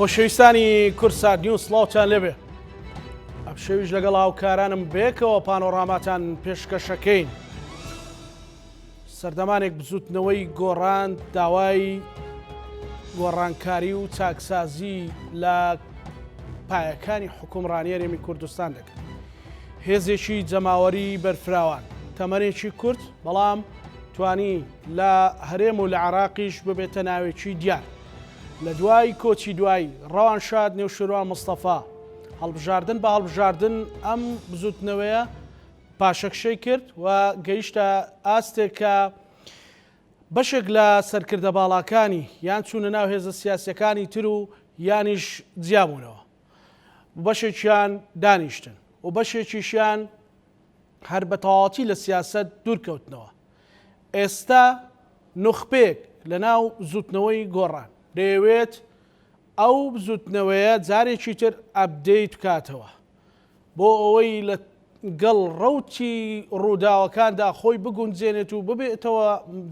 خۆشەویستانی کورسات نیوز سڵاوتان لێبێ ئەم شەویش لەگەڵ هاوکارانم بێکەوە پانۆڕاماتان پێشکەشەکەین. سەردەمانێک بزوتنەوەی گۆڕان داوای گۆڕانکاری و چاکسازی لە پایەکانی حکومڕانی هەرێمی کوردستان دەکەن. هێزێکی جەماوەری بەرفراوان تەمەنێکی کورت بەڵام توانی لە هەرێم و لە عێراقیش ببێتە ناوێکی دیار. لە دوای کۆچی دوای ڕەوانشاد نێوشیروان مستەفا هەڵبژاردن بە هەڵبژاردن ئەم بزوتنەوەیە پاشەکشەی کرد و گەیشتە ئاستێک کە بەشێک لە سەرکردە باڵاکانی یان چوونە ناو هێزە سیاسیەکانی تر و یانیش جیابوونەوە، بەشێکیان دانیشتن و بەشێکیشیان هەر بە تەواوەتی لە سیاسەت دوورکەوتنەوە. ئێستا نوخبێک لە ناو زوتنەوەی گۆڕان دەیەوێت ئەو بزوتنەوەیە جارێکی تر ئەپدەیت بکاتەوە بۆ ئەوەی لە گەڵ ڕەوتی ڕووداوەکاندا خۆی بگونجێنێت و ببێتەوە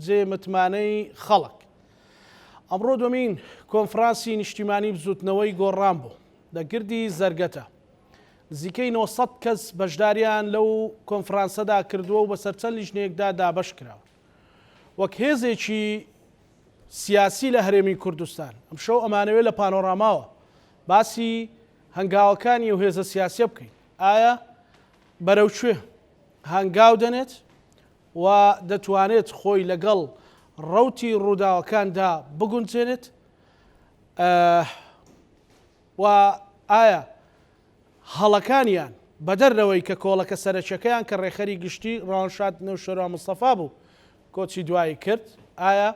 جێ متمانەی خەڵک. ئەمڕۆ دومین کۆنفرانسی نیشتیمانی بزوتنەوەی گۆڕان بوو لە گردی زەرگەتە. نزیکەی 900 کەس بەشداریان لەو کۆنفرانسەدا کردووە و بەسەر چەند لیژنەیەکدا دابەش کراوە. وەک هێزێکی سیاسی لە هەرێمی کوردستان ئەم شەو ئەمانەوێت لە پانۆڕاماوە باسی هەنگاوەکانی و هێزە سیاسیە بکەین. ئایا بەرەوکوێ هەنگاو دەنێت و دەتوانێت خۆی لەگەڵ ڕەوتی ڕووداوەکاندا بگونجێنێت و ئایا هەڵەکانیان بەدەرەوەی کە کۆڵەکە سەرچەکەیان کە ڕێخەری گشتی ڕەوانشاد نێوشیروان مستەفا بوو کۆچی دوایی کرد، ئایا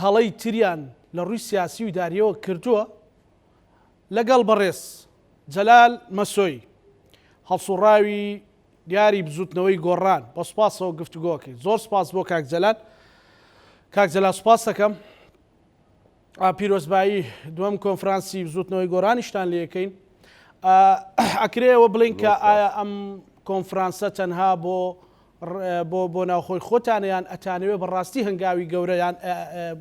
هەڵەی تریان لە ڕووی سیاسی و داریەوە کردووە؟ لەگەڵ بەڕێز جەلال مەسۆی هەڵسوڕاوی دیاری بزوتنەوەی گۆڕان بە سوپاسەوە گفتوگۆکەی. زۆر سپاس بۆ کاک جەلال. کاک جەلال سوپاس دەکەم. پیرۆزبایی دووەم کۆنفرانسی بزوتنەوەی گۆڕانیشتان لێ یەکەین. ئەکرێەوە بڵین کە ئایا ئەم کۆنفرانسە تەنها بۆ ناوخۆی خۆتانیان ئەتانەوێ بەڕاستی هەنگاوی گەورەیان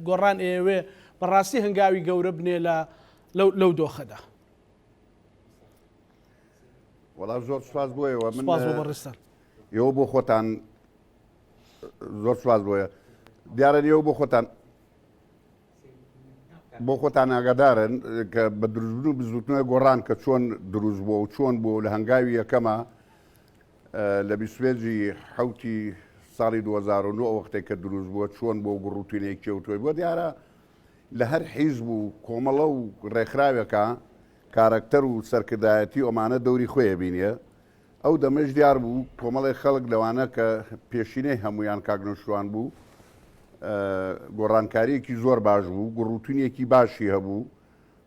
گۆڕان ئێوێ بەڕاستی هەنگاوی گەورە بنێ لەو دۆخەدا؟ وەڵام زۆر سوپاس بۆیەوە من بەڕستان ئێوە بۆ خۆتان زۆر سوپاس بۆیە دیارە ئێوە بۆ خۆتان ئاگادارن کە بە دروستبوون و بزوتنەوەی گۆڕان کە چۆن دروست بووە و چۆن بوو لە هەنگاوی یەکەمە لە 25 حوتی ساڵی 2009 وەختێک کە دروست بووە چۆن بۆ گوڕوتوینەیە کێوتۆی بۆ دیارە لە هەر حیزب و کۆمەڵە و ڕێکخراوێکە کارکتەر و سەرکردایەتی ئەمانە دەوری خۆیە بینیە. ئەو دەمەش دیار بوو کۆمەڵی خەڵک لەوانە کە پێشینەی هەمویان کاگنۆشتوان بوو گۆڕانکاریەکی زۆر باش بوو، گوڕوتوینێکی باشی هەبوو.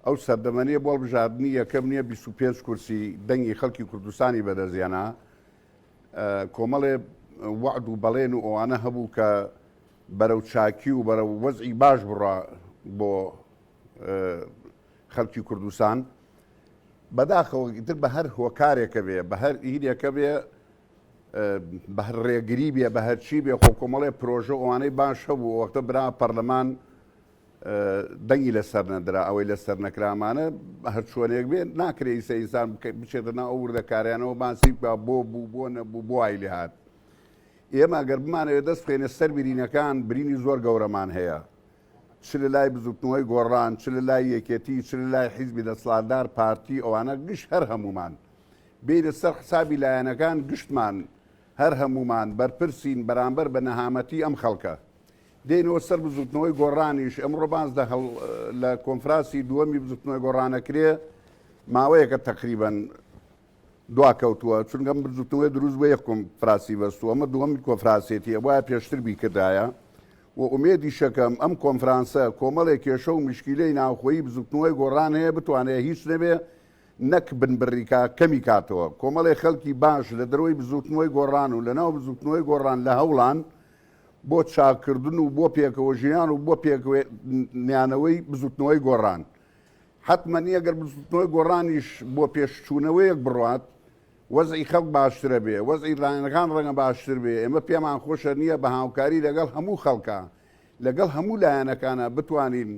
ئەو سەردەمەنیە بۆ هەڵبژاردننی یەکەم نییە 25 کورسی دەنگی خەڵکی کوردستانی بەدەستێنا کۆمەڵێ وعد و بەڵێن و ئەوانە هەبوو کە بەرەو چاکی و بەرەو وەزعی باش بڕە بۆ خەڵکی کوردستان. بەداخەوە ئیتر بە هەر هۆکارێکە بێ بە هەر ئیرێکە بێ بە هەر ڕێگری بێ بە هەرچی بێ خۆ کۆمەڵێ پرۆژە ئەوانەی باش هەبوو وەختە برا پەرلەمان دەنگی لەسەر نەدرا ئەوەی لەسەر نەکرامانە هەر چۆنێک بێ ناکرێ ئیسە ئینسان بچێتە ناو ئەو وردەکاریانەوە باسی بۆ بوو بۆ نەبوو بۆ ئایلی هات. ئێمە ئەگەر بمانەوێت دەست بخێنێ سەر برینەکان برینی زۆر گەورەمان هەیە، چ لە لای بزوتنەوەی گۆڕان، چ لە لای یەکێتی، چ لە لای حیزبی دەسەڵاتدار پارتی ئەوانە گشت هەر هەمومان بینە سەر حسابی لایەنەکان گشتمان هەر هەمومان بەرپرسین بەرامبەر بە نەهامەتی ئەم خەڵکە دێنەوە سەر بزوتنەوەی گۆڕانیش. ئەمڕۆ باز لە کۆنفرانسی دووەمی بزوتنەوەی گۆڕانەکرێ ماوەیەکە تەقریبەن دواکەوتووە چونکە ئەم بزوتنەوەی دروست بۆ یەک کۆنفرانسی بەستووە ئەمە دووەمی کۆنفرانسێتیە وایە پێشتر بیکردایە و ئومێدی شەکەم ئەم کۆنفرانسە کۆمەڵێک کێشە و مشکیلەی ناوخۆیی بزوتنەوەی گۆڕان هەیە بتوانێت هیچ نەبێ نەک بنبڕیکا کەمی کاتەوە. کۆمەڵێ خەڵکی باش لە دەرەوەی بزوتنەوەی گۆڕان و لەناو بزوتنەوەی گۆڕان لە هەوڵان بۆ چاکردن و بۆ پێکەوە ژیان و بۆ پێکەوەیانەوەی بزوتنەوەی گۆڕان. حتممە ئەگەر بزوتنەوەی گۆڕانیش بۆ پێشچوونەوەیەک بڕات وەزعی خەڵک باشترە بێ، وەزعی لایەنەکان ڕەنگە باشتر بێ. ئێمە پێمان خۆشە نییە بە هاوکاری لەگەڵ هەموو خەڵکە لەگەڵ هەموو لایەنەکانە بتوانین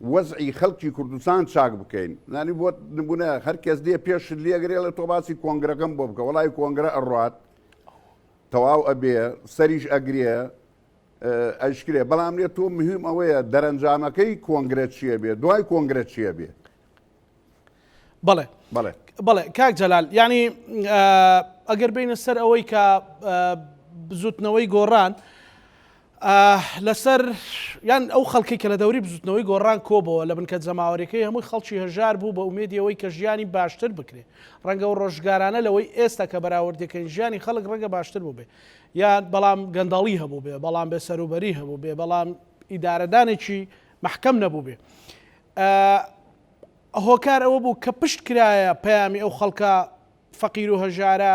وەزعی خەڵکی کوردستان چاک بکەین نانی بۆ نمونە هەر کەس دێ پێش لێگرێ لە تۆ باسی کۆنگرەکەم بۆ بکە وڵای کۆنگرە ئەڕات تەواو ئەبێ سەریش ئەگرێ ئەشکرێ بەڵام لێ تۆ مهم ئەوەیە دەرەنجامەکەی کۆنگرێت چیە بێ دوای کۆنگرێت چیە بێ بەڵێ بەڵێ بەڵێ کاک جەلال یعنی ئەگەر بینە سەر ئەوەی کە بزوتنەوەی گۆڕان لەسەر یان ئەو خەڵکی کە لە دەوری بزوتنەوەی گۆڕان کۆبەوە لە بنکە جەماوەریەکەی هەمووی خەڵکی هەژار بوو بە ئومێدیەوەی کە ژیانی باشتر بکرێ ڕەنگە و ڕۆژگارانە لەوەی ئێستا کە بەراوردەکەین ژیانی خەڵک ڕەنگە باشتر بوو بێ یان بەڵام گەندەڵی هەبوو بێ بەڵام بێسەروبەری هەبوو بێ بەڵام ئیدارەدانێکی محکەم نەبوو بێ هۆکار ئەوە بوو کە پشت کرایە پەیامی ئەو خەڵکە فەقیر و هەژارە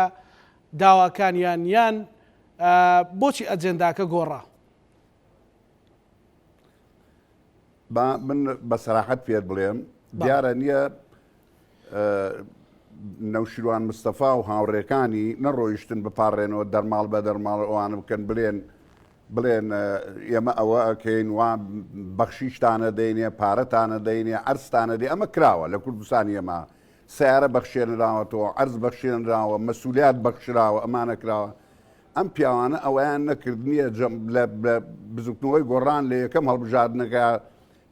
داواکانیان یان بۆچی ئەجێنداکە گۆڕا من بە سەراحەت پێت بڵێم دیارە نییە نەوشیروان مستەفا و هاوڕێکانی نەڕۆیشتن بپارڕێنەوە دەرماڵ بە دەرماڵ ئەوانە بکەن بڵێن ئێمە ئەوە ئەکەین وان بەخشیشتانە دەینێ پارەتانە دەینێ ئەرزتانە دێ ئەمە کراوە لە کوردستانی ئێمە سیارە بەخشێنراوەتەوە ئەرز بەخشێنراوە مەسئولیات بەخشراوە ئەمانە کراوە ئەم پیاوانە ئەویان نەکردنیە لە بزوتنەوەی گۆڕان لە یەکەم هەڵبژاردنەکە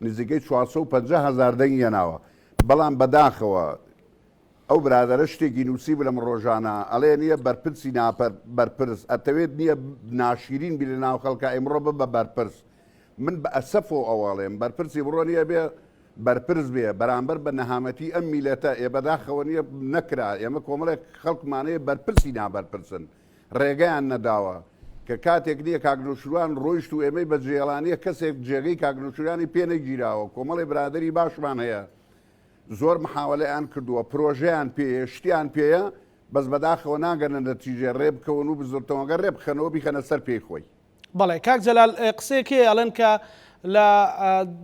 نزیکەی 450,000 دەنگی هێناوە بەڵام بەداخەوە ئەو برادەرە شتێکی نووسی بلەم ڕۆژانە ئەڵێ نییە بەرپرسی بەرپرس ئەتەوێت نییە ناشیرین بی لە ناو خەڵکە ئەمڕۆ بە بەرپرس من بە ئەسەفۆ ئەوواڵێم بەرپرسی بڕۆ نییە بێ بەرپرس بێ بەرامبەر بە نەهامەتی ئەم میلەتە بەداخەوە نییە نەکرا ئێمە کۆمەڵێک خەڵکمانەیە بەرپرسی نابەرپرسن ڕێگەیان نەداوە کە کاتێک نییە کاگنۆشروان ڕۆیشت و ئێمەی بە جێڵانیە کەسێک جێگەی کاگنۆشورانی پێ نەگیراوە کۆمەڵی برادری باشمان هەیە زۆر محاولەیان کردووە پرۆژەیان پێیە شتیان پێیە بەس بەداخەوە ناگەنە نەتیجێ ڕێ بکەون و بزۆرتەوەگە ڕێ بخەنەوە بیخەنە سەر پێی خۆی بەڵێ کاک جەلال قسەیەکێ ئەڵێن کە لە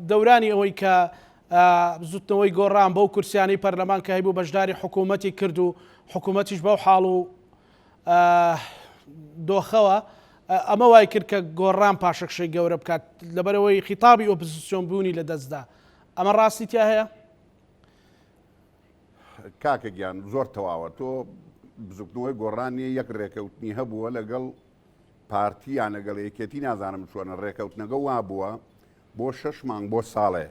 دەورانی ئەوەی کە زوتنەوەی گۆڕان بەو کورسیانی پەرلەمان کە هەیبوو بەشداری حکوومەتی کرد و حکوومەتیش بەو حاڵ و دۆخەوە ئەمە وای کرد کە گۆڕان پاشەکشەی گەورە بکات لەبەرەوەی خیتابی ئۆپۆزیسیۆن بوونی لە دەستدا ئەمە ڕاستی تیا هەیە کاکە گیان زۆر تەواوە تۆ بزوتنەوەی گۆڕانی یەک ڕێکەوتنی هەبووە لەگەڵ پارتییان لەگەڵ یەکێتی نازانم چۆنە ڕێکەوتنەگە وا بووە بۆ 6 مانگ بۆ ساڵێ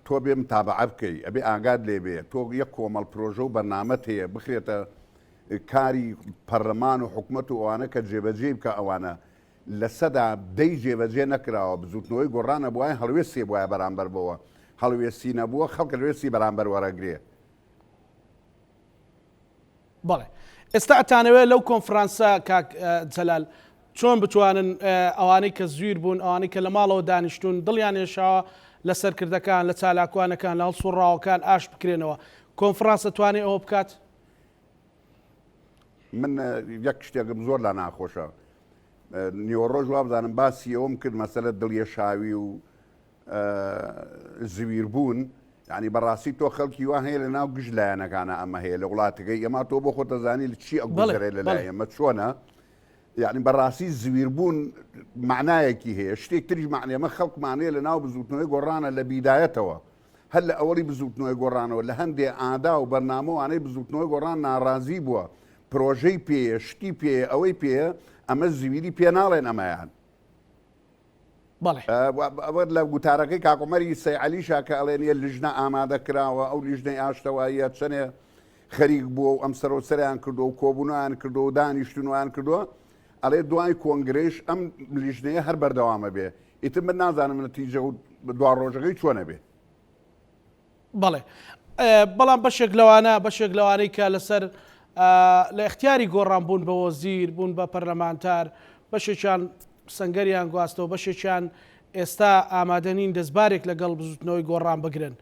تۆ بێ متابعە بکەی ئەبێ ئاگاد لێ بێ تۆ یەک کۆمەڵ پرۆژە و بەرنامەت هەیە بخرێتە کاری پەرلەمان و حکوومەت و ئەوانە کە جێبەجێ بکە ئەوانە لە سەدا دەی جێبەجێ نەکراوە بزوتنەوەی گۆڕانە بووە هەڵوێستی بواە بەرامبەر بەوە هەڵوێستی نەبووە خەڵکە لەوێستی بەرامبەر وەرەگرێ بەڵێ ئێستا ئەتانەوێت لەو کۆنفرانسە کاک جەلال چۆن بتوانن ئەوانەی کە زویر بوون ئەوانەی کە لە ماڵەوە دانیشتون دڵیان ێشاوە لە سەرکردەکان لە چالاکوانەکان لە هەڵسوڕاوەکان ئاش بکرێنەوە کۆنفرانسە توانێت ئەوە بکات من یەک شتێکم زۆر لا ناخۆشە نیوەڕۆژ وا بزانم باسی ئەوم کرد مەسەلە دڵیێشاوی و زویر بوون یعنی بەڕاستی تۆ خەڵکی وا هەیە لە ناو گشت لایەنەکانە ئەمە هەیە لە وڵاتەکەی ئەمە تۆ بۆ خۆ دەزانی لە چی ئەگوزارێ لە لای ئەمە چۆنە یعنی بەڕاستی زویر بوون معنایەکی هەیە شتێک تریش معنی ئەمە خەڵکمانەیە لە ناو بزوتنەوەی گۆڕانە لە بیدایەتەوە هەر لە ئەوەی بزوتنەوەی گۆڕانەوە لە هەندێ ئادا و بەرنامەوانەی بزوتنەوەی گۆڕان ناڕازی بووە پرۆژەی پێیە شتی پێیە ئەوەی پێیە ئەمە زویری پێ ناڵێن ئەمەیان ئەوە لە گوتارەکەی کاکۆمەری سەیعەلیشا کە ئەڵێنیە لیژنە ئامادە کراوە ئەو لیژنەی ئاشتەواییە چەنێ خەریک بووە و ئەم سەرۆسەریان کردو و کۆبوونیان کردو و دانیشتنیان کردووە ئەڵێ دوای کۆنگرێش ئەم لیژنەیە هەر بەردەوامە بێ ئیتر من نازانم نەتیجە و دوا ڕۆژەکەی چۆنە بێ بەڵێ بەڵام بەشێک لەوانەی کە لەسەر لە اختیاری گۆڕان بوون بە وەزیر بوون بە پەرلەمانتار بەشێکیان سەنگەریان گواستەوە بەشێکیان ئێستا ئامادەنین دەستبارێک لەگەڵ بزوتنەوەی گۆڕان بگرن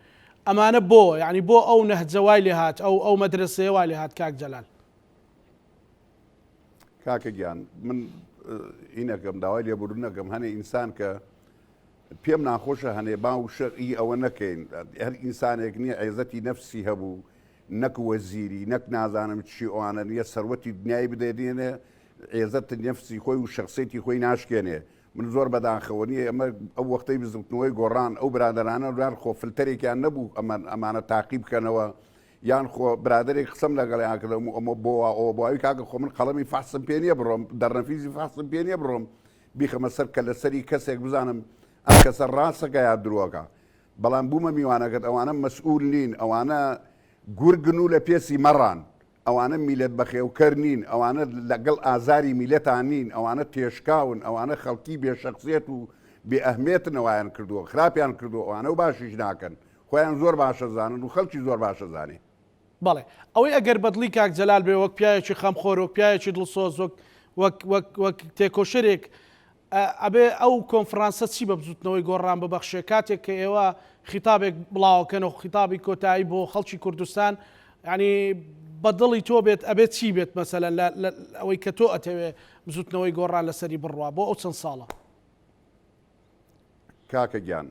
ئەمانە بۆ یعنی بۆ ئەو نەهجەوای لێ هات ئەو مەدرسەیە وای لێ هات کاک جەلال کاکە گیان من ئینەکەم داوای لێبوردنەکەم هەنێ ئینسان کە پێم ناخۆشە هەنێ باو شەڕی ئەوە نەکەین هەر ئینسانێک نییە عێزەتی نەفسی هەبوو نەک وەزیری نەک نازانم چی ئەوانە نییە سەروەتی دنیای بدەێنێ عێزەتی نەفسی خۆی و شخصێتی خۆی ناشکێنێ من زۆر بەداخەوەنیە ئەمە ئەو وەختەی بزوتنەوەی گۆڕان ئەو برادرانە وران خۆ فلتەرێکیان نەبوو ئەمانە تاقی بکەنەوە یان خۆ برادێک قسەم لەگەڵیان کردم ئەمە بۆەوە بۆی کاکە خۆ من قەڵەمی فحسم پێ نییە بڕۆم دەرنەفیزی فحسم پێ نییە بڕۆم بیخەمە سەر کە لەسەری کەسێک بزانم ئەم کەسە ڕاستەکە یا درۆکە بەڵام بوومە میوانەکەت ئەوانە مەسئول نین ئەوانە گورگن و لە پێسی مەڕان ئەوانە میلەت بەخێوکەر نین ئەوانە لەگەڵ ئازاری میلەتان نین ئەوانە تێشکاون ئەوانە خەڵکی بێشەخصیەت و بێ ئەهمێتنەوەیان کردووە خراپیان کردووە ئەوانە و باشیش ناکەن خۆیان زۆر باشە زانن و خەڵکی زۆر باشە زانێ بەڵێ ئەوەی ئەگەر بەدلی کاک جەلال بێ وەک پیاوێکی خەمخۆر وەک پیاوێکی دڵسۆز وەک تێکۆشەرێک ئەبێ ئەو کۆنفرانسە چی بە بزوتنەوەی گۆڕان ببەخشێ کاتێک کە ئێوە خیتابێک بڵاوکەن و خیتابی کۆتایی بۆ خەڵکی کوردستان ینی بەدڵی تۆ بێت ئەبێت چی بێت مەسەلەن ئەوەی کە تۆ ئەتەوێ بزوتنەوەی گۆڕان لەسەری بڕوا بۆ ئەو چەند ساڵە کاکە گیان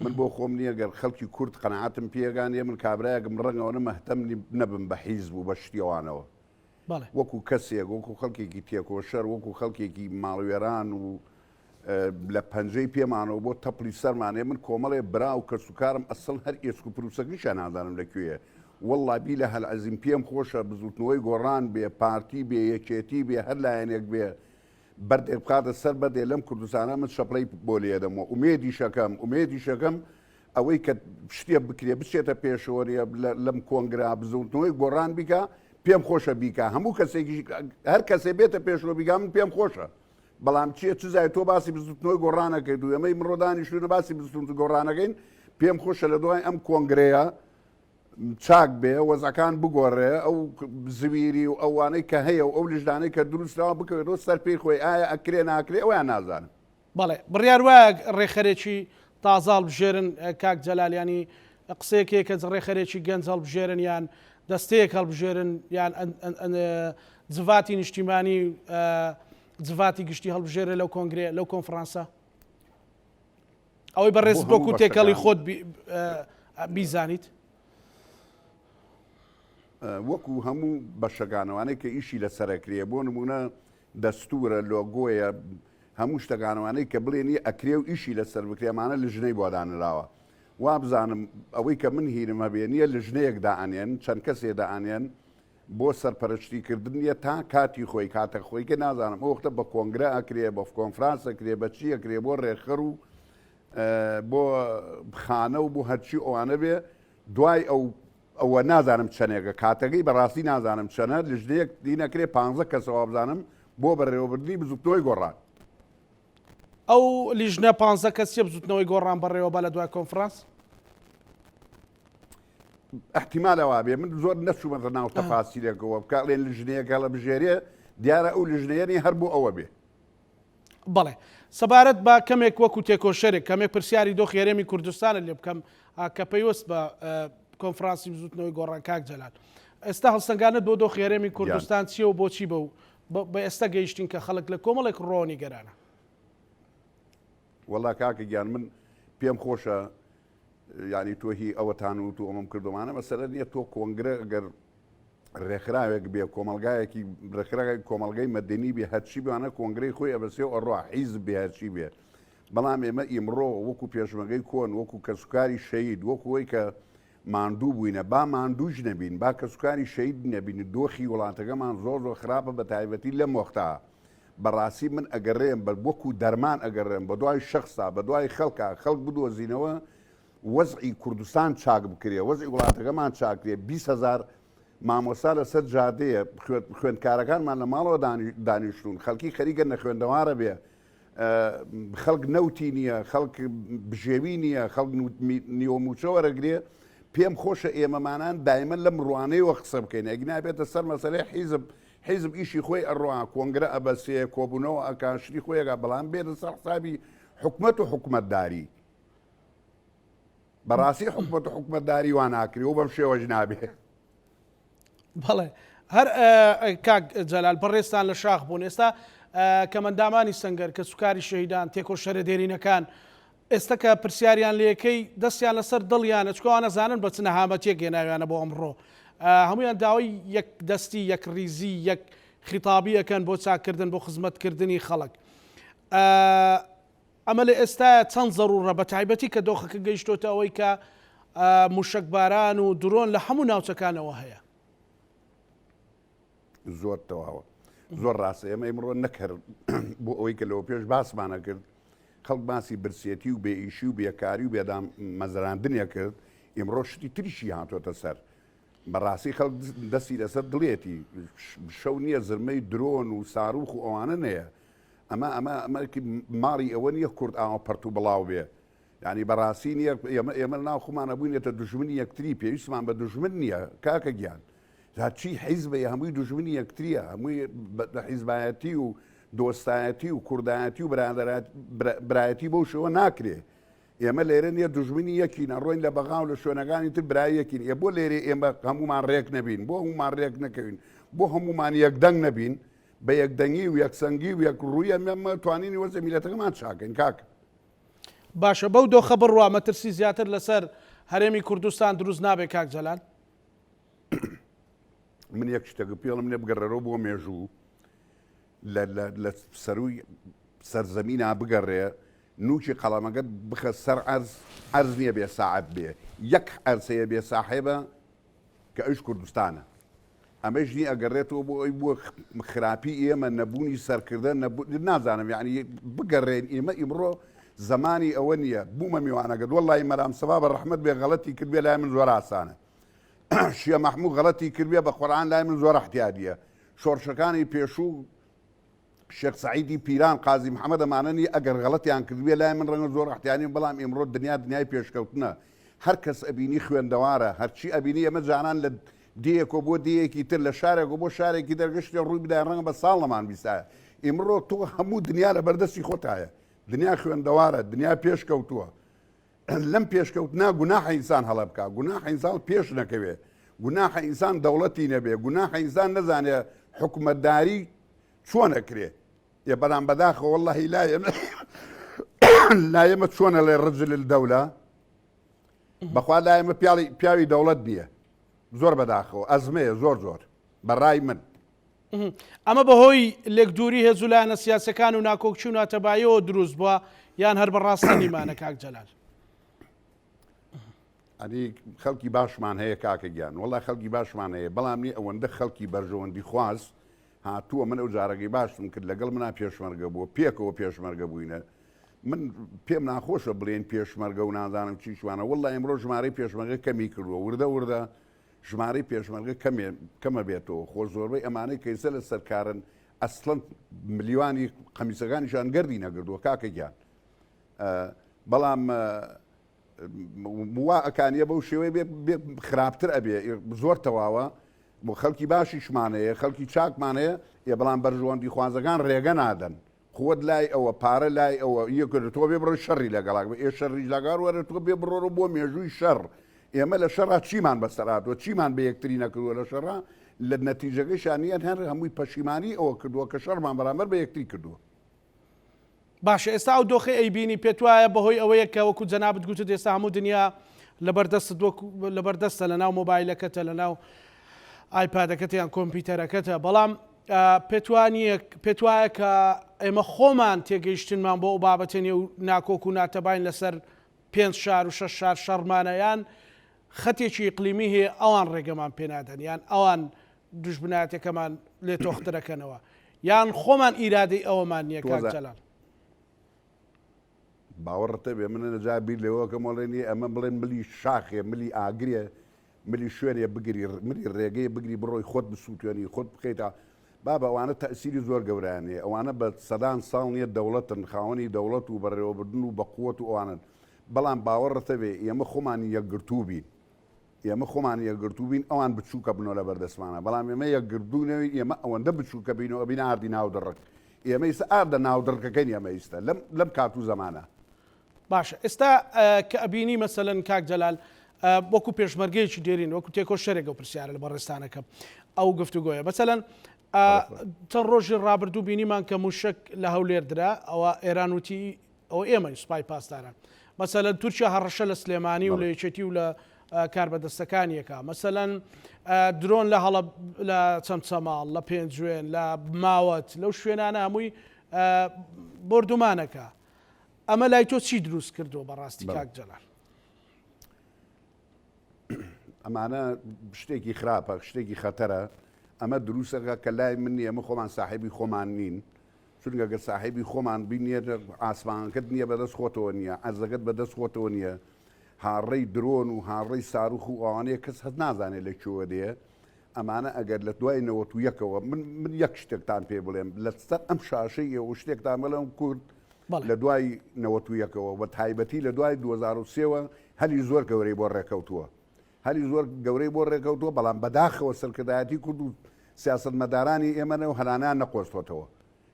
من بۆ خۆم نییە گەر خەڵکی کورد قەنەعاتم پێگانێ من کابراایەکم ڕەنگەوە مەهتەم نەبم بە حیزب و بە شتیەوانەوە وەکو کەسێک وەکو خەڵکێکی تێکۆشەر وەکو خەڵکێکی ماڵوێران و لە پەنجەی پێمانەوە بۆ تەپڵی سەرمانێ من کۆمەڵێ برا و کەسوکارم ئەسڵ هەر ئێسک و پرروسەکەیشان نازانم لەکوێیە وەڵڵابی لە هەلعەزیم پێم خۆشە بزوتنەوەی گۆڕان بێ پارتی بێ یەکێتی بێ هەر لایەنێک بێ بەردێک بقاتە سەر بەدێ لەم کوردستانە من شەپڵی بۆ لێدەمەوە ئومێدی شەکەم ئەوەی کە شتێ بکرێ بچێتە پێشەوەریە لەم کۆنگرا بزوتنەوەی گۆڕان بیکە پێم خۆشە بیکە هەموو کەسێکی هەر کەسێ بێتە پێشەوە بیکە من پێم خۆشە بەڵام چیە چ زای تۆ باسی بزوتنەوەی گۆڕانەکەی دوو ئەمەی مرۆدانی شوێنە باسی بزوتنەوەی گۆڕانەکەین پێم خۆشە لە دوای ئەم کۆنگرەیە چاک بێ وەزەکان بگۆڕێ ئەو زویری و ئەوانەی کە هەیە و ئەو لژدانەی کە دروستەوە بکەوێتەوە سەر پێی خۆی ئایا ئەکرێ ناکرێ ئەویان نازانم بەڵێ بڕیار وایە ڕێخەرێکی تازاڵ بژێرن کاک جەلالیانی قسەیەکێک کە ڕێخەرێکی گەنج هەڵبژێرن یان دەستەیەک هەڵبژێرن یان جڤاتی نیشتیمانی جڤاتی گشتی هەڵبژێرە لەو کۆنگرێ لەو کۆنفرانسە ئەوەی بەڕێز دۆک و تێکەڵی خۆت بیزانیت وەکو هەموو بەشەکانەوانەی کە ئیشی لەسەرەکرێ بۆ نمونە دەستورە لۆگۆیە هەموو شتەکانەوانەی کە بڵێنی ئەکرێ و ئیشی لەسەر بکرێمانە لە ژنەی بۆ دانراوە وا بزانم ئەوەی کە من هیرم هەبێنیە لە ژنەیەک دائانێن چەند کەسێ دائانێن بۆ سەرپەرشتیکردنیە تا کاتی خۆی کاتە خۆی کە نازانم ئەو وەختە بە کۆنگرە ئەکرێ بە کۆنفرانس ئەکرێ بە چی ئەکرێ بۆ ڕێخەر و بۆ خانە و بۆ هەرچی ئەوانە بێ دوای ئەوە نازانم چەنێکە کاتەکەی بەڕاستی نازانم چەنە لە ژنەیەک دینەکرێ 15 کەسەوە بزانم بۆ بەڕێوەبردنی بزوتنەوەی گۆڕان ئەو لیژنە 15 کەسیە بزوتنەوەی گۆڕان بەڕێوە بە لە دوای کۆنفرانس احتیمالەوە بێ من زۆر نەچوومەتە ناو تەفاسیرێکەوە بکڵێن لژنەیەکە لە بژێریە دیارە ئەو لژنەیەنی هەر بۆ ئەوە بێ بەڵێ سەبارەت بە کەمێک وەکو تێکۆشەرێک کەمێک پرسیاری دۆ خێرێمی کوردستانە لێ بکەم کە پەیوەست بە کۆنفرانسی بزوتنەوەی گۆڕان کاک جەلال ئێستا هەڵسەنگانت بۆ دۆ خێرێمی کوردستان چیە و بۆچی بە و بە ئێستا گەیشتین کە خەڵک لە کۆمەڵێک ڕۆنی گەرانە وەڵا کاکە گیان من پێم خۆشە ینی تۆهی ئەوەتان و تو ئەمەم کردومانە مەسەرە نییە تۆ کۆنگرە ئەگەر ڕێکخراوێک بێ کۆمەلگایەکی ڕێکخراوی کۆمەلگای مەدەنی بێ هەرچی بوانە کۆنگرەی خۆی ئەبەسێ و ئەڕوا حیزب بێ هەرچی بێ بەڵام ئێمە ئیمڕۆ وەکو پێشمەگەی کۆن وەکو کەسوکاری شەید وەکوەوەی کە ماندوو بووینە با ماندووش نەبین با کەسوکاری شەید نەبین دۆخی وڵاتەکەمان زۆر زۆر خراپە بە تایبەتی لەم وەختە بەڕاستی من ئەگەڕێم بە وەکو دەرمان ئەگەڕێم بە دوای شخصا بە دوای خەڵکە خەڵک بدۆزینەوە وەزعی کوردستان چاک بکرێ وەزعی وڵاتەکەمان چاکرێ 20,000 مامۆستا لەسەر جادەیە خوێندکارەکانمان لە ماڵەوە دانیشتون خەڵکی خەریکە نە خوێندەوارە بێ خەڵک نەوتی نییە خەڵک بژێوی نییە خەڵک نیوەموچە وەرەگرێ پێم خۆشە ئێمەمانان دایمە لەم ڕوانەیەوە قسە بکەین ئەگنا بێتە سەر مەسەلەی حیزب ئیشی خۆی ئەڕوا کۆنگرە ئەبەسێ کۆبوونەوە ئەکاشتی خۆیەکە بەڵام بێتە سەر حسابی حکومەت و حکومەتداری بەڕاستی حکومەت و حکومەتداری وان ناکری و بەم شێوەش نابێ بەڵێ هەر کاک جەلال بەڕێستان لە شاخ بوون ئێستا کەمەندامانی سەنگەر کە سوکاری شەهیدان تێکۆشەرە دێرینەکان ئێستا کە پرسیاریان لەکەی دەستیان لەسەر دڵیانە چکەوان نەزانن بە چنە هامەتێک گێناویانە بۆ ئەمڕۆ هەمویان داوای یەک دەستی یەک ریزی یەک خیتابی ئەەکەن بۆ چاکردن بۆ خزمەتکردنی خەڵک ئەمە لە ئێستا چەند زەڕورە بە تایبەتی کە دۆخەکە گەیشتۆتە ئەوەی کە موشکباران و درۆن لە هەموو ناوچەکانەوە هەیە. زۆر تەواوە زۆر ڕاستە ئێمە ئمڕۆ نەکرد بۆ ئەوەی کە لەوە پێش باسمانە کرد خەڵک باسی برسێتی و بێئیشی و بێکاری و بێدام مەزراندنیە کرد ئمڕۆ شتی تریشی هاتۆتە سەر بەڕاستی خەڵک دەستی لەسەر دڵێتی شەو نییە زرمەی درۆن و ساروخ و ئەوانە نەیە ئەمەکی ماڵی ئەوە نییە کورد ئاوە پەرت و بڵاو بێ ینی بەڕاستی نییە ئێمە ناو خۆمانە بووینێتە دژمنی یەکتری پێویستمان بە دژمن نییە کاکە گیان چی حیزبە هەمووی دژمنی یەکتریە هەمووی حیزبایەتی و دۆستایەتی و کوردایەتی و برایەتی بەو شەوە ناکرێ ئێمە لێرە نیە دژمنی یەکین ڕۆین لە بەغاو لە شوێنەکانی تر برای یەکین بۆ لێرێ ئێمە هەمومان ڕێک نەبین بۆ هەمومان ڕێک نەکەوین بۆ هەمومان یەکدەنگ نەبین بە یەکدەنگی و یەکسەنگی و یەکڕووی ئەمە توانینی وەرزە میلەتەکەمان چاکەین کاکە. باشە بەو دۆخە بڕوا مەترسی زیاتر لەسەر هەرێمی کوردستان دروست نابێت کاک جەلال؟ من یەک شتێک پێڵم لێ بگەڕێرەوە بۆ مێژوو لە سەروی سەرزەمینا بگەڕێ نوچی قەڵەمەکەت بخە سەر عەرز نییە بێ ساعەت بێ یەک عەرزەیە بێ ساحێبە کە ئەوش کوردستانە ئەمەش نی ئەگەڕێتەوە بۆ ئەوی بۆ خراپی ئێمە نەبوونی سەرکردن نازانم یعنی بگەڕێن ئێمە ئیمڕۆ زمانی ئەوە نییە بوومە میوانەکەت وەڵی مەرام سەبا بە ڕەحمەت بێ غەڵەتی کرد بێ لای من زۆر ئاسانە شیە مەحموود غەڵەتی کردبێ بە قورئان لای من زۆر احتیاجیە شۆڕشەکانی پێشوو شێخ سەعیدی پیران قازی محەممەد ئەمانەنی ئەگەر غەڵەتیان کردبێ لای من ڕەنگە زۆر احتیانی بەڵام ئێمڕۆ دنیای پێشکەوتنە هەر کەس ئەبینی خوێندەوارە هەرچی ئەبینی ئەمە جانان لە دیەکۆ بۆ دیەکی تر لە شارێک بۆ شارێکی دەرگەشتی ڕووی بدای ڕەنگە بە ساڵ لەمان بیستایە ئێمڕۆ تۆ هەموو دنیا لە بەردەستی خۆتایە دنیا خوێندەوارە دنیا پێشکەوتووە لەم پێشکەوتنا گوناحە ئینسان هەڵە بکە گوناحە ئینسان پێش نەکەوێ گوناحە ئینسان دەوڵەتی نەبێ گوناحە ئینسان نەزانێ حکومەتداری چۆن ئەکرێ یە بەرام بەداخە وەڵڵەهی لا ئێمە چۆنە لێ ڕجل الدەولە بەخوا لا ئێمە پیاوی دەوڵەت نییە زۆر بەداخەوە ئەزمەیە زۆر بەڕای من ئەمە بەهۆی لێکدووری هێزولایەنە سیاسەکان و ناکۆکچی و ناتەباییەوە دروست بووە یان هەر بەڕاستەنیمانە کاک جەلال؟ ئەنی خەڵکی باشمان هەیە کاکە گیان وەڵای خەڵکی باشمان هەیە بەڵام نی ئەوەندە خەڵکی بەرژەوەندی خواست هاتووە من ئەو جارەکەی باشم کرد لەگەڵ منە پێشمەرگە بووە پێکەوە پێشمەرگە بووینە من پێم ناخۆشە بڵێن پێشمەرگە و نازانم چیشوانە وەڵای ئەمڕۆ ژمارەی پێشمەرگە کەمی کردووە وردە ژمارەی پێشمەرگە کەمە بێتەوە خۆ زۆربەی ئەمانەی کەیسە لە سەرکارن ئەسڵەن ملیوانی قەمیسەکانیشان گەردی نەگردووە کاکە گیان بەڵام وا ئەکانیە بەو شێوەیە خراپتر ئەبێ زۆر تەواوە بۆ خەڵکی باشیشمانەیە خەڵکی چاکمانەیە بەڵام بەرژەوەندی خوازەکان ڕێگە نادەن خۆت لای ئەوە پارە لای ئەوە یەکرد تۆ بێ بڕۆ شەڕی لەگەڵاک ئێ شەڕی لەگار وەرە تۆ بێ بڕۆ بۆ مێژووی شەڕ ئێمە لە شەڕا چیمان بەسەراتوە چیمان بە یەکتری نەکردووە لە شەڕا لە نەتیجەکەیشانیان هەر هەمووی پەشیمانی ئەوە کردووە کە شەڕمان بەرامبەر بە یەکتری کردووە. باشە ئێستا ئەو دۆخی ئەیبینی پێت وایە بەهۆی ئەوەیە کە وەکو جەنابەت گوتت ئێستا هەموو دنیا لەبەردەستە لە ناو مۆبایلەکەتە لە ناو ئایپادەکەت یان کۆمپیوتەرەکەتە بەڵام پێت وایە کە ئێمە خۆمان تێگەیشتنمان بۆ ئەو بابەتێنێ و ناکۆک و ناتەباین لەسەر 5 شار و 6 شار شەڕمانەیان خەتێکی ئیقلیمی هەیە ئەوان ڕێگەمان پێنادەن یان ئەوان دوژبنایەتەکەمان لێ تۆخترەکەنەوە یان خۆمان ئیرادەی ئەوەمان نییە کاک جەلال؟ باوەڕتە بێ منە نەجا بیر لەوە کە مۆڵێنی ئەمە بڵێن ملی شاخێ ملی ئاگرێ ملی شوێنێ بگری ملی ڕێگەی بگری بڕۆی خۆت بسووتێنی خۆت بخەیتە بابە ئەوانە تەسیری زۆر گەورانێ ئەوانە بە سەدان ساڵ نیە دەوڵەتن خاوەنی دەوڵەت و بەڕێوەبردن و بەقووەت و ئەوانن بەڵام باوەڕتە بێ ئێمە خۆمانی یەکگرتوو بین ئێمە خۆمان یەکگرتوو بین ئەوان بچووکە بنەوە لە بەردەستمانە بەڵام ئێمە یەکگردوونەوەی ئێمە ئەوەندە بچووکە بینەوە بینە ئاردی ناودڕک ئێمە ئێستا ئاردە ناودڕکەکەین ئێمە ئێستا لەم کاتوو زەمانە. باشە ئێستا کە ئەبینی مەسەلەن کاک جەلال وەکو پێشمەرگەیەکی دێرین وەکو تێکۆ شەرێکە و پرسیارە لە بەڕێستانەکە ئەو گفتوگۆیە مەسەلەن چەند ڕۆژی ڕابردوو بینیمان کە موشک لە هەولێردرا ئەوە ئێران وتی ئەوە ئێمە سوپای پاسداران مەسەلەن تورکیا هەڕەشە لە سلێمانی و لە یەکێتی و لە کاربەدەستەکانیەکە مەسەلەن درۆن لە هەڵە لە چەمچەماڵ لە پێنجوێن لە ماوەت لەو شوێنانە هەمووی بردومانەکە ئەمە لای تۆ چی دروست کردو بەڕاستی کاک جەلال؟ ئەمانە شتێکی خراپە شتێکی خەتەرە ئەمە دروستەکە کە لای من ئێمە خۆمان ساحیبی خۆمان نین چونکە گەر ساحیبی خۆمان بینێت ئاسمانکەت نییە بەدەست خۆتەوە نییە ئەرزەکەت بەدەست خۆتەوە نییە هاڕەی درۆن و هاڕەی ساروخ و ئەوانەیە کەس هەست نازانێت لە کوێوە دێ ئەمانە ئەگەر لە دوای 91ەوە من یەک شتێکتان پێ بڵێم لە سەر ئەم شاشەی ئێوە شتێکتان بەڵێم کورد لە دوای 91ەوە بە تایبەتی لە دوای 2023ەوە هەلی زۆر گەورەی بۆ ڕێکەوتووە هەلی زۆر گەورەی بۆ ڕێکەوتووە بەڵام بەداخەوە سەرکردایەتی کورد و سیاسەتمەدارانی ئێمەنە و هەرانیان نەقۆستۆتەوە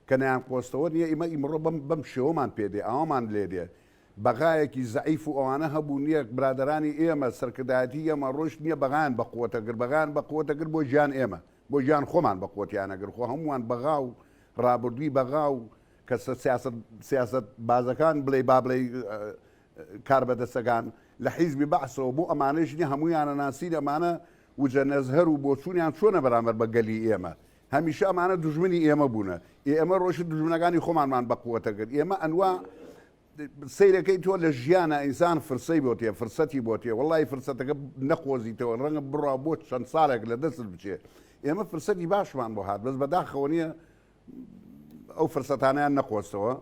کە نیان قۆستەوە نیە ئمە ئیمڕۆ بەم شێوەمان پێدێ ئەومان لێ دێ بەغایەکی زەعیف و ئەوانە هەبوو نییە برادرانی ئێمە سەرکردایەتی ئێمە ڕۆژ نییە بەغان بەقوتەگر بەغان بەقوتەگر بۆ ژیان ئێمە بۆ ژیان خۆمان بەقوتیانەگر خۆ هەمووان بەغا و ڕابردووی بەغا و کە سیاست بازەکان بڵێ با بڵێ کار بەدەستەکان لە حیزبی بەعسەوە بۆ ئەمانەش نیە هەموویانە ناسیر ئەمانە وجە نەزهەر و بۆچوونیان چۆنە بەرامبەر بە گەلی ئێمە هەمیشە ئەمانە دوژمنی ئێمە بوونە ئێمە ڕۆژ دژمنەکانی خۆمانمان بەقوتەگر ئێمە ئەنوا سیرەکەی تۆ لە ژیانە ئینسان فرسەی بۆ تێ فرسەتی بۆ تێ وڵی فرسەتەکە نەخۆزیتەوە ڕەنگە بڕا بۆ چەند ساڵێک لە دەست بچێ ئێمە فرسەتی باشمان بۆ هات بەس بەداخەوە نییە ئەو فرسەتانیان نەخۆستەوە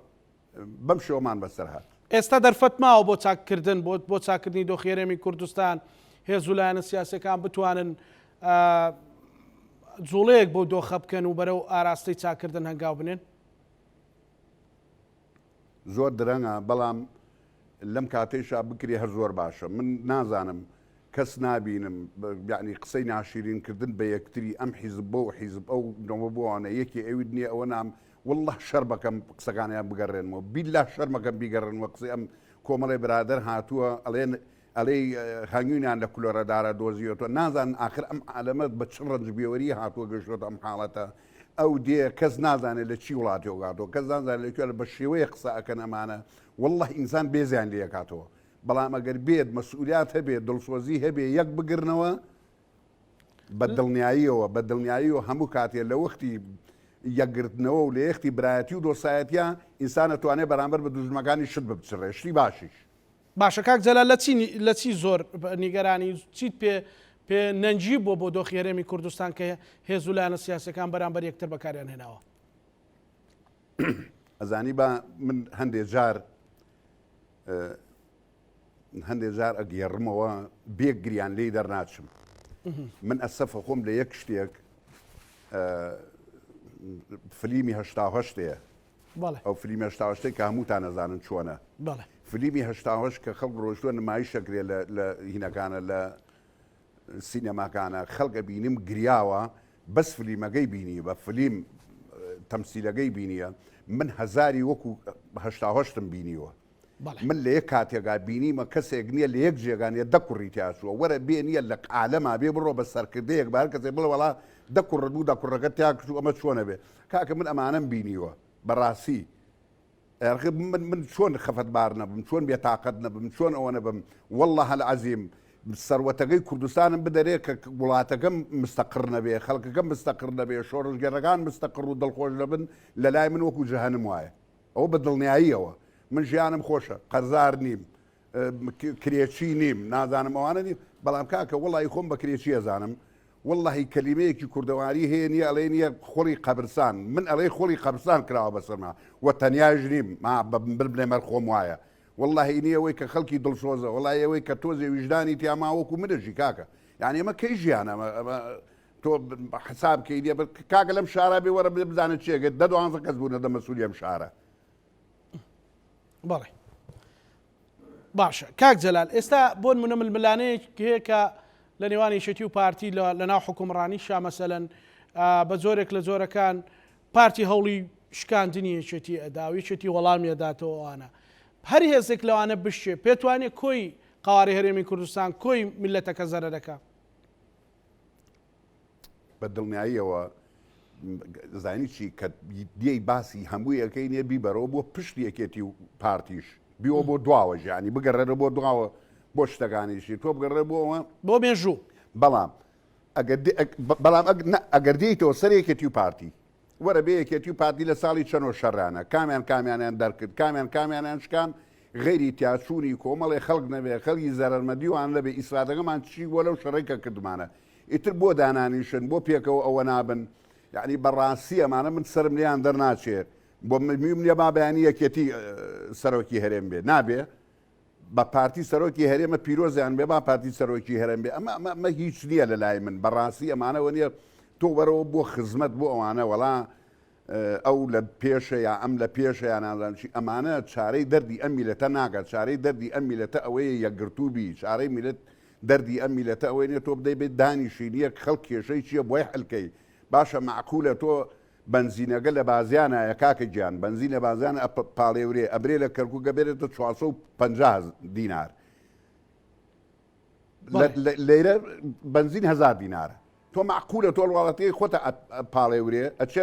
بەم شێوەمان بەسەر هات ئێستا دەرفەت ماوە بۆ چاکردن بۆ چاکردنی دۆخێرەمی کوردستان هێز و لایەنە سیاسەکان بتوانن جوڵەیەک بۆ دۆخە بکەن و بەرەو ئاراستەی چاکردن هەنگاو بنێن زۆر درەنگە بەڵام لەم کاتێشا بکری هەر زۆر باشە من نازانم کەس نابینم یعنی قسەی ناشیرینکردن بە یەکتری ئەم حیزب بۆ حیزب ئەو نەوە بۆوانە یەکی ئەوی نییە ئەوە نام والله شەر بەکەم قسەکانیان بگەڕێنەوە بیللا شەرمەکەم بیگەڕێنەوە قسەی ئەم کۆمەڵی برادەر هاتووە ئەڵێ هەنگوینیان لە کولۆرەدارە دۆزیێتەوە نازان آخر ئەم عالەمەت بە چ ڕەنجبیێوەری هاتووە گەشتۆتە ئەم حاڵەتە ئەو دێ کەس نازانێت لە چی وڵاتیەوە گاتەوە کەس نازانێت لەکوێ بە شێوەیە قسە ئەکەن ئەمانە والله ئینسان بێزیان لێ کاتەوە بەڵام ئەگەر بێت مەسئولیات هەبێت دڵسۆزی هەبێ یەک بگرنەوە بە دڵنیاییەوە هەموو کاتێ لە وەختی یەکگرتنەوە و لە یەختی برایەتی و دۆسایەتیان ئینسان ئەتوانێت بەرامبەر بە دوژمەکانی شت بچڕێ شتی باشیش باشە کاک جەلال لە چی زۆر نیگەرانی چیت پێ نەنجی بۆ دۆخێرەمی کوردستان کە هێز و لایەنە سیاسەکان بەرامبەر یەکتر بەکاریان هێناوە ئەزانی بە من هەندێک جار ئەگەڕمەوە بێک گریان لێی دەرناچم من ئەسەفە خۆم لە یەک شتێک فلیمی هەشتاهەشتەیە ئەو فلیمی هەشتاهەشتەی کە هەمووتان نەزانن چۆنە فلیمی هەشتاهەشت کە خەڵک ڕۆژتووە نمایش شەکرێ لە هینەکانە لە سینەماکانە خەڵکە بینیم گریاوە بەس فلیمەکەی بینی بە فلیم تەمسیلەکەی بینیە من هەزاری وەکو هەشتاهەشتم بینیوە من لە یەک کاتێکا بینیمە کەسێک نییە لە یەک جێگانێ دە کوڕی تیاچووە وەرە بێ نییە لە عالەما بێ بڕۆ بە سەرکردەیەک بار کەسێ بڵێ وەڵا دە کوڕ دوو دە کوڕەکە تیاکردو ئەمە چۆنە بێ کاکە من ئەمانەم بینیوە بەڕاستی من چۆن خەفەتبار نەبم چۆن بێتاقەت نەبم چۆن ئەوە نەبم والله العەزیم سەروەتەکەی کوردستانم بدەرێ کە وڵاتەکەم مستەقر نەبێ خەڵکەکەم مستەقر نەبێ شۆڕژگەرەکان مستەقر و دڵخۆش دەبن لە لای من وەکو جەهەنم وایە ئەوە بە دڵنیاییەوە من ژیانم خۆشە قەرزار نیم کرێچی نیم نازانم ئەوانە نیم بەڵام کاکە وەڵی خۆم بە کرێچی ئەزانم واللهی کەلیمەیەکی کوردەواری هەیە نیە ئەڵێ نییە خۆڵی قەبرستان من ئەڵێ خۆڵی قەبرستان کراوە بەسەرما وە تەنیاژ نیم بر بڵێ مەر خۆم وایە والله نییە ئەوەی کە خەڵکی دڵسۆزە وڵای ئەوەی کە تۆزێ ویژدانی تیاماوەکو منەژی کاکە یعنی ئەمە کەی ژیانە تۆ حساب کەی کاکە لەم شارە بێ وەرە بزانێت چێگەت دە دوانزە کەس بوونە دە مەسوولی ئەم شارە بەڵێ باشە کاک جەلال ئێستا بۆ نمونە ململانەیەک هەیە کە لە نێوانی یەکێتی و پارتی لە ناو حکومڕانیشا مەسەلەن بە زۆرێک لە زۆرەکان پارتی هەوڵی شکاندنی یەکێتی ئەدا و یەکێتی وەڵامی ئەداتەوە ئەوانە هەر هێزێک لەوانە بشێ پێتوانێت کۆی قاواری هەرێمی کوردستان کۆی میلەتەکە زەرە دەکات بە دڵنیاییەوە زانی چی کە دیەی باسی هەمووی ئەەکەی نیە بیبەرەوە بۆ پشت یەکێتی و پارتیش بیوە بۆ دواوە ژیانی بگەڕێرە بۆ دواوە بۆ شتەکانیشی تۆ بگەڕێ بۆەوە بۆ مێژوو بەڵام ئەگەر دێیتەوە سەر یەکێتی و پارتی وەرە بەیەکێتی و پارتی لە ساڵی چەنۆ شەڕانە کامیان دەرکرد کامیان شکان غێری تیاچوونی کۆمەڵی خەڵک نەبێ خەڵکی زەرمەدیوان لەبێ ئیسرادەکەمان چی بۆ لەو شەڕێکە کردمانە ئیتر بۆ دانانیشن بۆ پێکەوە ئەوە نابن یعنی بەڕاستی ئەمانە من سرم لیان دەرناچێت بۆ منیە با بەیانی یەکێتی سەرۆکی هەرێم بێ نابێ بە پارتی سەرۆکی هەرێمە پیرۆزیان بێ با پارتی سەرۆکی هەرێم بێ ئەمە هیچ نییە لە لای من بەڕاستی ئەمانەوە نیە تۆ وەرەوە بۆ خزمەت بۆ ئەوانە وەڵا ئەو لە پێشە یا ئەم لە پێشە یا نازانچی ئەمانە چارەی دەردی ئەم میلەتە ناکات چارەی دەردی ئەم میلەتە ئەوەیە یەکگرتووبی چارەی میلەت دەردی ئەم میلەتە ئەوەی نێ تۆ بدەی بێت دانیشینیە خەڵک کێشەی چییە بۆی حلکەی باشە معقولە تۆ بنزینەکە لە بازیانایە کاکە گیان بنزین لە بازیان پاڵێورێ ئەبرێ لە کەرکووکە بێتە 450 دینار لێرە بنزین 1000 دینارە تۆ معقولە تۆ وڵاتی خۆتە پاڵێورێ ئەچێ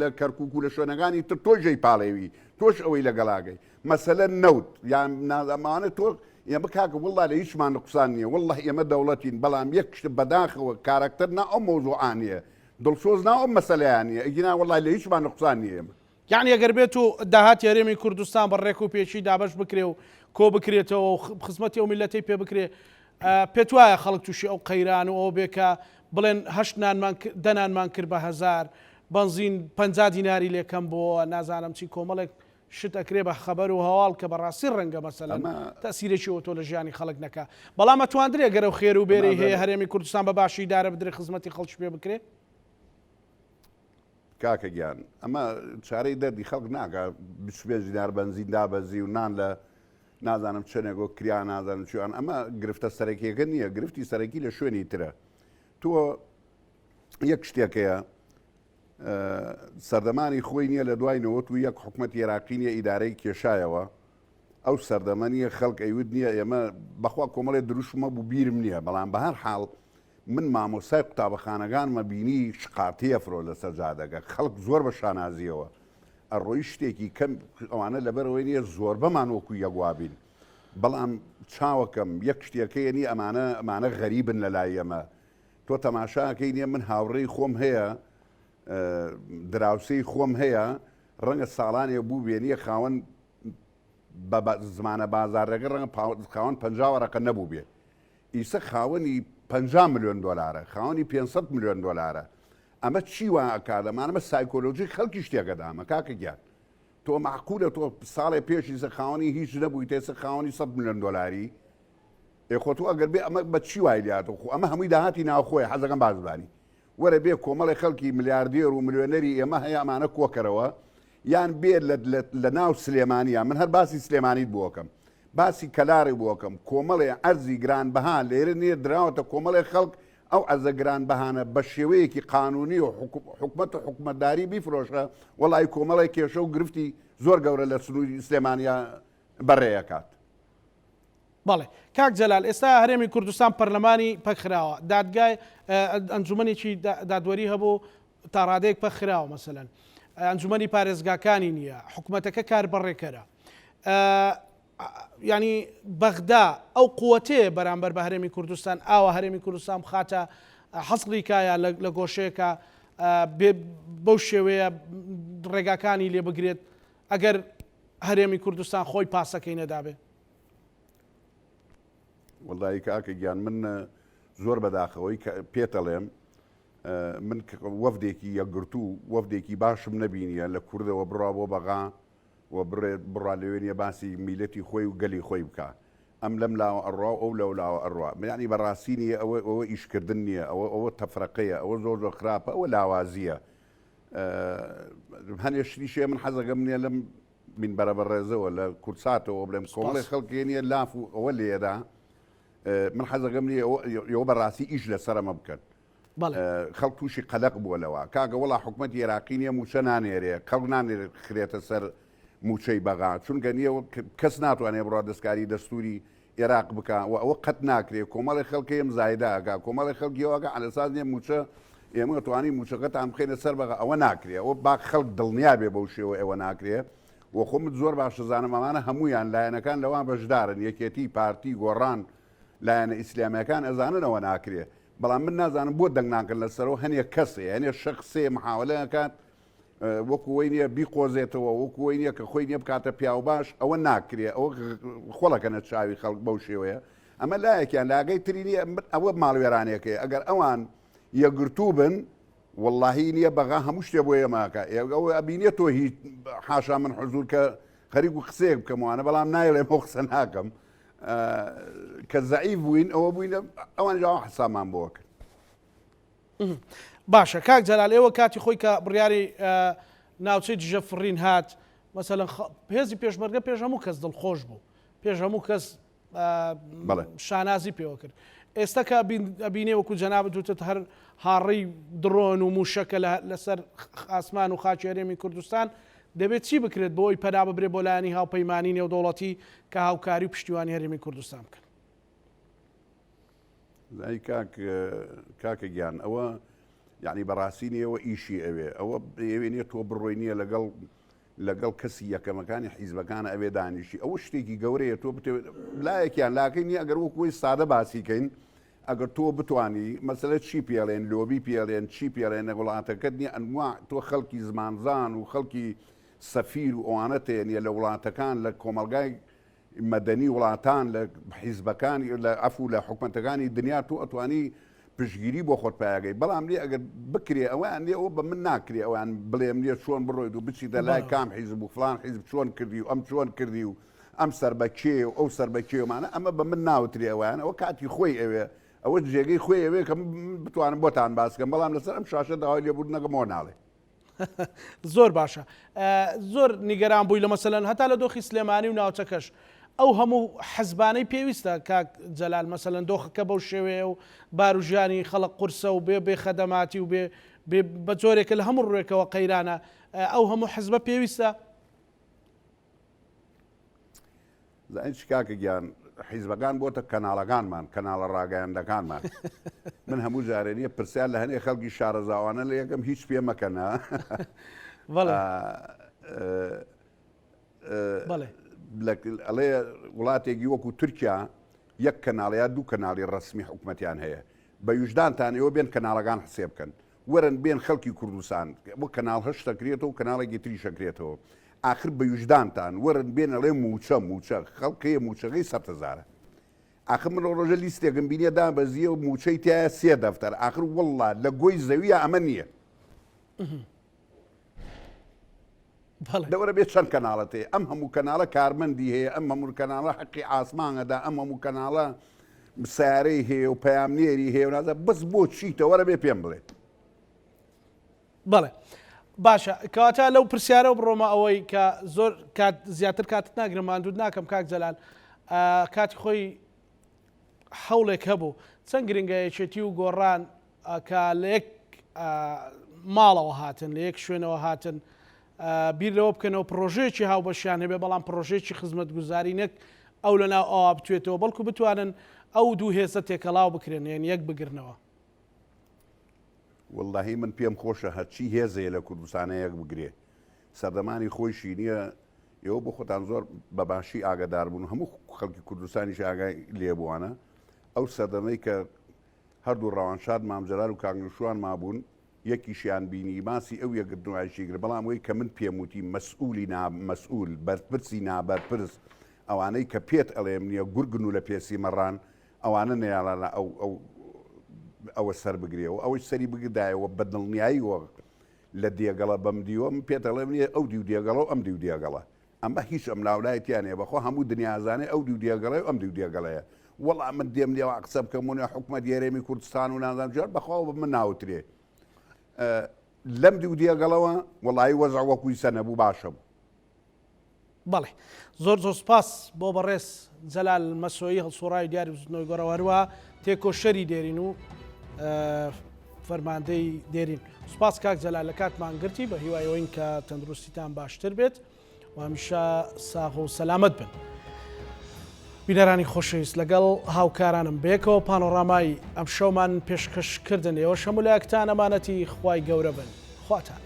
لە کەرکووک و لە شوێنەکانی تر تۆژەی پاڵێوی تۆش ئەوەی لە گەڵاگەی مەسەلە نەوت یان نازەمانە تۆ ئێمە کاکە وڵا لە هیچمان نقصان نییە وڵڵه ئێمە دەوڵەتین بەڵام یەک شت بەداخەوە کارکتەر نا ئەو مۆزوعانیە دڵسۆز نا ئەم مەسەلەیانە ئەگینا وڵای لە هیچمان نقصان نییە ئێمە یعنی ئەگەر بێت و داهات هەرێمی کوردستان بەڕێک و پێچی دابش بکرێ و کۆ بکرێتەوە خزمەتی ئەو میلەتەی پێ بکرێ پێت وایە خەڵک تووشی ئەو قەیران و ئەو بێکە بڵێن هەشت دەنانمان کرد بە 1000 بنزین 50 دیناری لێکەم بۆ نازانم چی کۆمەڵێک شت ئەکرێ بە خەبەر و هەواڵ کە بەڕاستی ڕەنگە مەسەلەن تەسیرێکی ئۆتۆ لە ژیانی خەڵک نەکا بەڵام ئەتوانندرێ گەرە و خێر و بێرەی هەیە هەرێمی کوردستان بە باشی دارە بدرێ خزمەتی خەڵکی پێ بکرێ کاکە گیان ئەمە چارەی دەردی خەڵک ناکە 25 دینار بنزین دابەزی و نان لە نازانم چنێگۆ کریا نازانم چیان ئەمە گرفتە سەرەکیەکە نییە گرفتی سەرەکی لە شوێنی ترە تۆ یەک شتێکەیە سەردەمانی خۆی نییە لە دوای نەوەت و یەک حکومەت عێراقینیە ئیدارەی کێشایەوە ئەو سەردەمەنیە خەڵک ئەیود نییە ئێمە بەخوا کۆمەڵێ دروشمە بوو بیرم نییە بەڵام بە هەر حاڵ من مامۆسای قوتابەخانەکانمە بینی شقاتیە فرۆ لە سەرجادەکە خەڵک زۆر بە شانازیەوە ئەڕۆی شتێکی کەم ئەوانە لەبەرەوەی نیە زۆر بەمان وەکو یەکوابین بەڵام چاوەکەم یەک شتێکەیەنی ئەمانە غەریبن لە لای ئەمە تۆ تەماشاکەی نییە من هاوڕێی خۆم هەیە دراوسەی خۆم هەیە ڕەنگە ساڵانێ بوو بێنیە خاوەن بە زمانە بازارەکە ڕەنگە خاوەن 50 وەرەقە نەبوو بێ ئیسە خاوەنی 50 ملیۆن دۆلارە خاوەنی 500 ملیۆن دۆلارە ئەمە چی وا ئەکات ئەمانەمە سایکۆلۆژی خەڵکی شتێکەدامە کاکە گیان تۆ معقولە تۆ ساڵێ پێشی سە خاوەنی هیچ نەبووی تێسە خاوەنی 100 ملیۆن دۆلاری خۆ تۆ ئەگەر بێ ئەمە بە چی وای لاتۆ خۆ ئەمە هەمووی داهاتی ناوخۆی حەزەکەم بازبانی وەرە بێ کۆمەڵی خەڵکی ملیاردێر و ملیۆنەری ئێمە هەیە ئەمانە کۆکەرەوە یان بێت لە ناو سلێمانیە من هەر باسی سلێمانیت بۆکەم باسی کەلاری بۆکەم کۆمەڵێ ئەرزی گرانبەها لێرە نیە دراوەتە کۆمەڵی خەڵک ئەو ئەرزە گرانبەهانە بە شێوەیەکی قانونی و حکومەت و حکومەتداری بیفرۆشە وەڵای کۆمەڵی کێشە و گرفتی زۆر گەورە لە سنووری سلێمانیا بەڕێیەکات بەڵێ کاک جەلال ئێستا هەرێمی کوردستان پەرلەمانی پەکخراوە دادگای ئەنجومەنێکی دادوەری هەبوو تا ڕادەیەک پەکخراوە مەسەلەن ئەنجومەنی پارێزگاکانی نییە حکوومەتەکە کار بەڕێکەرە ینی بەغدا ئەو قووەتەیە بەرامبەر بە هەرێمی کوردستان ئاوە هەرێمی کوردستان بخاتە حەسڵی کایە لە گۆشەیەکە بەو شێوەیە ڕێگاکانی لێ بگرێت ئەگەر هەرێمی کوردستان خۆی پاسەکەی نەدابێت وەڵی کاکە گیان من زۆر بەداخەوەی پێتەڵێم من وەفدێکی یەکگرتوو وەفدێکی باشم نەبینیە لە کوردەوە بڕوا بۆ بەغا و بڕا لەوێنیە باسی میلەتی خۆی و گەلی خۆی بکە ئەم لەم لاوە ئەڕوا ئەو لەو لاوە ئەڕوا یعنی بەڕاستی نیە ئەوە ئیشکردن نییە ئەوە تەفرەقەیە ئەوە زۆر خراپە ئەوە لاوازیە هەنێشتی شێ من حەزەکەم نییە لەم منبەرە بەڕێزەوە لە کورساتەوە بڵێم کۆمەڵی خەڵکی نییە لاف و ئەوە لێدا من حەزەکەم نییە ئەوە بەڕاستی ئیش لەسەرمە بکەن خەڵک تووشی قەلق بووە لەوە کاگە وڵا حکومەتی عێراقی نییە موچە نانێرێ خەڵک نانێرێت خرێتە سەر موچەی بەغا چونکە نییە کەس ناتوانێت بڕات دەستکاری دەستوری عێراق بکە و ئەوە قەت ناکرێت کۆمەڵی خەڵکی ئەم زایداگا کۆمەڵی خەڵکیەوەگە ئالەساز نیە موچە ئێمە توانی موچەکەتان بخێنە سەر بەغا ئەوە ناکرێت ئەوە با خەڵک دڵنیا بێ بەو شێوە ئەوە ناکرێت و خۆمت زۆر باش دەزانم ئەمانە هەمویان لایەنەکان لەوان بەشدارن یەکێتی پارتی گۆڕان لایەنە ئیسلامیەکان ئەزاننەوە ناکرێت بەڵام من نازانم بۆ دەنگ ناکەن لەسەرەوە هەنێک کەسێ هەنێ شەخصێ محاولەکات وەکوی نییە بیقۆزێتەوە وەکوی نییە کە خۆی نییە بکاتە پیا و باش ئەوە ناکرێ ئەوە خۆڵەکەنە چاوی خەڵک بەو شێوەیە ئەمە لایەکیان لاگەی ترینی ئەوە ماڵوێرانەکەی ئەگەر ئەوان یەگرتوو بن واللهی نییە بەغا هەموو شتێ بۆ ئێماکە ئەوە ئەبینێت تۆ هیچ حاشا من حزور کە خەریک و قسەیەک بکەمەوانە بەڵام نایڵێ بۆ قسە ناکەم کە زەعیف بووین ئەوە بووینە ئەوان جاوە حسامان بۆ کرد. باشە کاک جەلال ئێوە کاتی خۆی کە بڕیاری ناوچەی دژە فڕین هات مەسەلەن هێزی پێشمەرگە پێش هەموو کەس دڵخۆش بوو پێش هەموو کەس شانازی پێوە کرد ئێستا کە ئەبینێ وەکو جەنابەت وتت هەر هاڕی درۆن و موشەکە لەسەر ئاسمان و خاکی هەرێمی کوردستان دەبێت چی بکرێت بۆ ئەوی پەنا ببرێ بۆ لایەنی هاوپەیمانی نێودەوڵەتی کە هاوکاری و پشتیوانی هەرێمی کوردستان بکەن. زای کاکە گیان ئەوە یعنی بەڕاستی نیەوە ئیشی ئەوە ئێوێنێت تۆ بڕۆی نییە لەگەڵ کەسی یەکەمەکانی حیزبەکانە ئەوێ دانیشی ئەوە شتێکی گەورەیە تۆ لایەکیان لاکەی نیە ئەگەر وەکوی سادە باسیکەین ئەگەر تۆ بتانی مەسەلە چی پێڵێن لۆبی پێڵێن چی پێڵێن وڵاتەکەت نیە ئەنوا تۆ خەڵکی زمانزان و خەڵکی سەفیر و ئەوانە تێنیە لە وڵاتەکان لە کۆمەلگای مەدەنی وڵاتان لە حیزبەکانی لە ئەفو لە حکوومەتەکانی دنیا تۆ ئەتوانی پشگیری بۆ خۆت پایگەی بەڵام لێ ئەگەر بکرێ ئەویان لێ ئەوە بە من ناکرێ ئەویان بڵێم لێ چۆن بڕۆیت و بچیتە لای کام حیزب و فلان حیزب چۆن کردی و ئەم چۆن کردی و ئەم سەر بەکێ و ئەو سەر بەکێومانە ئەمە بە من ناوتری ئەویان ئەوە کاتی خۆی ئەوێ ئەوە جێگەی خۆی ئەوێ کە بتوانم بۆتان باسکەم بەڵام لەسەر ئەم شاشە داوای لێبوردنەکەمەوە ناڵێ. زۆر باشە زۆر نیگەران بووی لە مەسەلەن هەتا لە دۆخی سلێمانی و ناوچەکەش ئەو هەموو حەزبانەی پێویستە کاک جەلال مەسەلەن دۆخەکە بەو شێوەیە و باروژیانی خەڵق قورسە و بێ خەدەماتی و بە جۆرێکە لە هەموو ڕێکەوە قەیرانە ئەو هەموو حەزبە پێویستە. زین کاکە گیان حیزبەکان بۆتە کەناڵەکانمان کەناڵە ڕاگەیاندەکانمان من هەموو جارێنیە پرسیان لە هەنێ خەڵکی شارەزاوانە لە یەکەم هیچ پێ مەکەنە ئەڵێ وڵاتێکی وەکو تورکیا یەک کەناڵەیە دوو کەناڵی ڕسمی حکوومەتیان هەیە بە وجدانتانەوە بێن کەناڵەکان حسێ بکەن وەرن بێن خەڵکی کوردستان بۆ کەناڵ هەشت دەکرێتەوە کەناڵێکی تری شەکرێتەوە آخر بە وجدانتان وەرن بێن ئەڵێ موچە خەڵکەیە موچەکەی 100,000 آخر من ڕۆژە لیستێکم بینیە دابەزیە و موچەی تایە 3 دەفتەر آخر وەڵڵا لە گۆی زەویە ئەمە نییە دەوەرە بێت چەند کەناڵەت هەیە ئەم هەموو کەناڵە کارمەندی هەیە ئەم هەموو کەناڵە حەقی ئاسمانەدا ئەم هەموو کەناڵە سارەی هەیە و پەیامنێری هەیە و نازە بەس بۆ چیتە وەرە بێ پێم بڵێت. بەڵێ باشە کەواتە لەو پرسیارە بڕۆمە ئەوەی کە زۆر زیاتر کاتت ناگرم ماندوود ناکەم کاک جەلال کاتی خۆی هەوڵێک هەبوو چەند گرنگایەکێتی و گۆڕان کە لە یەک ماڵەوە هاتن لە یەک شوێنەوە هاتن بیر لەوە بکەنەوە پرۆژەیەکی هاوبەشیان هەبێ بەڵام پرۆژێکی خزمەتگوزاری نەک ئەو لەناو ئەوە بتوێتەوە بەڵکو بتوانن ئەو دوو هێزە تێکەڵاو بکرێن یان یەک بگرنەوە. واللهی من پێم خۆشە هەرچی هێزەیە لە کوردستانە یەک بگرێ سەردەمانی خۆشی نییە ئێوە بۆ خۆتان زۆر بەباشی ئاگادار بوون هەموو خەڵکی کوردستانیش ئاگای لێبووانە ئەو سەردەمەی کە هەردوو ڕەوانشاد مامجەلال و کاگنوشوان مابوون یەکیشیان بینی ماسی ئەو یەکردنوایشیگر بەڵام وی کە من پێم وتی مەسئولی نامەسئول بەرپرسی نابەرپرس ئەوانەی کە پێت ئەڵێم نییە گورگن و لە پێسی مەڕان ئەوانە نێڵە ئەوە سەر بگرێەوە ئەوەی سەری بگدایەوە بەدڵنیاییوە لە دێگەڵە بەم دیوە من پێت ئەڵێم نیە ئەو دیو دێگەڵە و ئەم دیو دێگەڵە ئەمە هیچ ئەم ناولایەتیانێ بەخۆ هەموو دنیازانێ ئەو دیو دێگەڵی و ئەم دیو دێگەڵەیە وەڵام من دێم لێەوە قسە بکەمونە حکوومەت یارێمی کوردستان و نازانام جار بەخواوە بە من ناوترێ لەم دیو دێگەڵەوە وەڵایی وەزع وەکوی سەنەبوو باشە بوو. بەڵێ زۆر سوپاس بۆ بەڕێز جەلال مەسۆیی هەڵسوڕای دیاری بزنەوەی گۆڕەوە هەروەها تێکۆشەری دێرین و فەرماندەی دێرین. سوپاس کاک جەلال لە کاتمان گرتی بە هیوایەوەین کە تەندروستیتان باشتر بێت و هەمیشە ساغ و سەلامەت بن. بینەرانی خۆشەویست لەگەڵ هاوکارانم بێکەوە پانۆڕامای ئەم شەومان پێشکەشکردن ئێوە شەمولایەکتان ئەمانەتی خوای گەورە بن خواتان.